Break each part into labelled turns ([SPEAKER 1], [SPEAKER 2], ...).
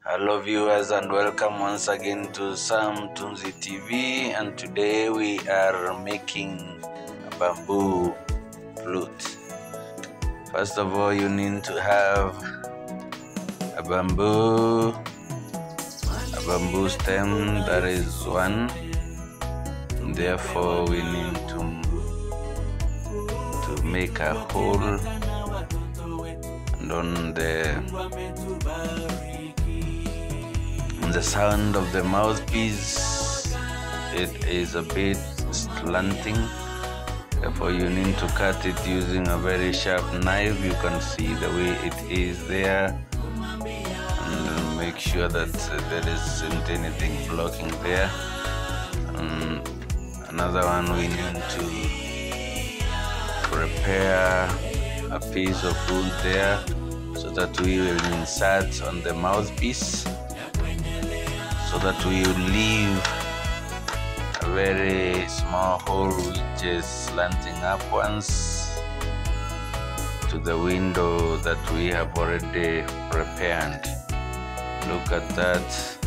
[SPEAKER 1] Hello viewers and welcome once again to Sam Tunzi TV, and today we are making a bamboo flute. First of all, you need to have a bamboo stem, that is one. Therefore we need to make a hole, and on the sound of the mouthpiece, it is a bit slanting. Therefore you need to cut it using a very sharp knife. You can see the way it is there, and make sure that there isn't anything blocking there. And another one, we need to prepare a piece of wood there so that we will insert on the mouthpiece, so that we will leave a very small hole which is slanting upwards to the window that we have already prepared. Look at that.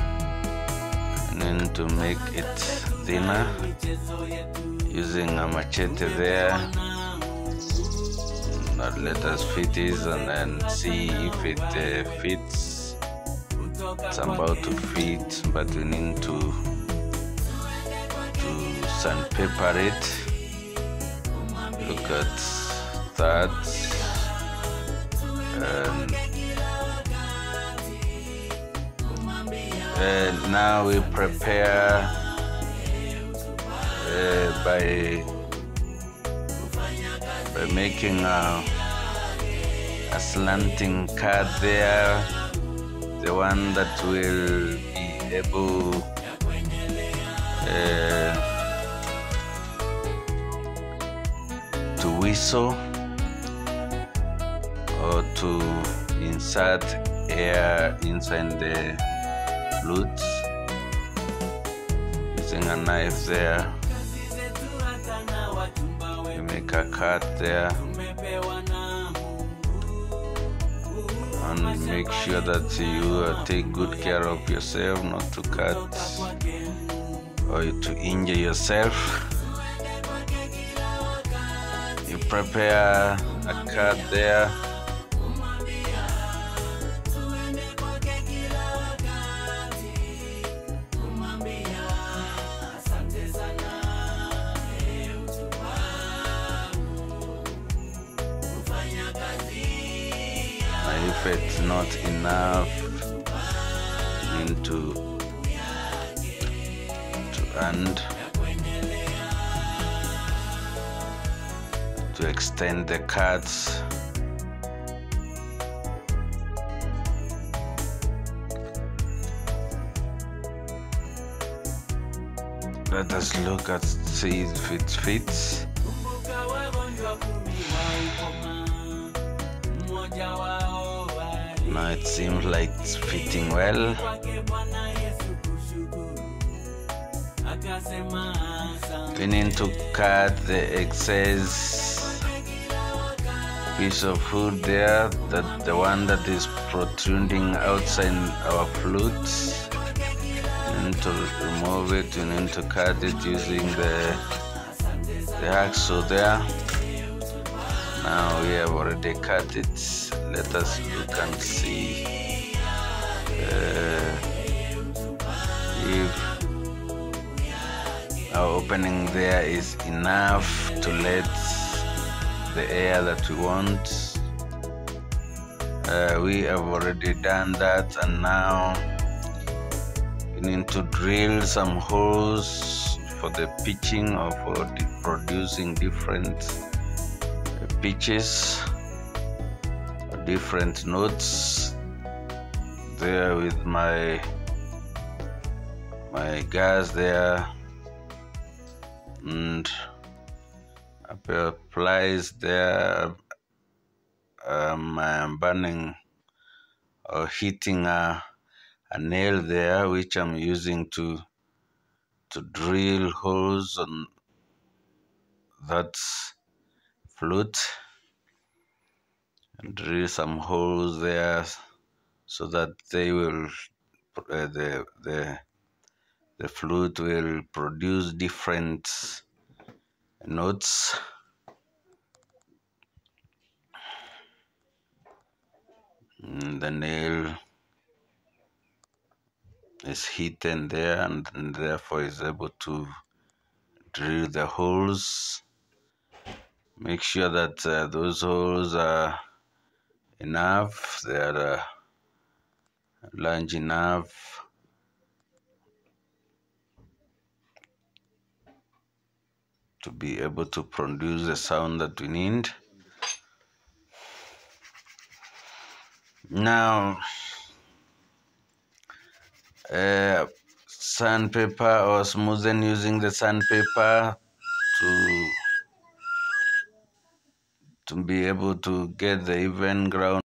[SPEAKER 1] We need to make it thinner using a machete there. Now let us fit it and then see if it fits. It's about to fit, but we need to sandpaper it. Look at that. And now we prepare by making a slanting cut there, the one that will be able to whistle or to insert air inside the flute using a knife there. You make a cut there and make sure that you take good care of yourself, not to cut or to injure yourself. You prepare a cut there. If it's not enough, you need to extend the cuts. Let us look at, see if it fits. Now it seems like it's fitting well. We need to cut the excess piece of wood there, the one that is protruding outside our flute. You need to remove it. You need to cut it using the hacksaw there. Now we have already cut it. Let us look and see if our opening there is enough to let the air that we want. We have already done that, and now we need to drill some holes for the pitching or for producing different pitches, different notes there with my gas there, and applies there. I'm burning or hitting a nail there, which I'm using to drill holes on that flute, and drill some holes there so that they will the flute will produce different notes. The nail is hidden there, and therefore is able to drill the holes. Make sure that those holes are enough, they are large enough to be able to produce the sound that we need. Now, sandpaper or smoothen using the sandpaper to be able to get the even ground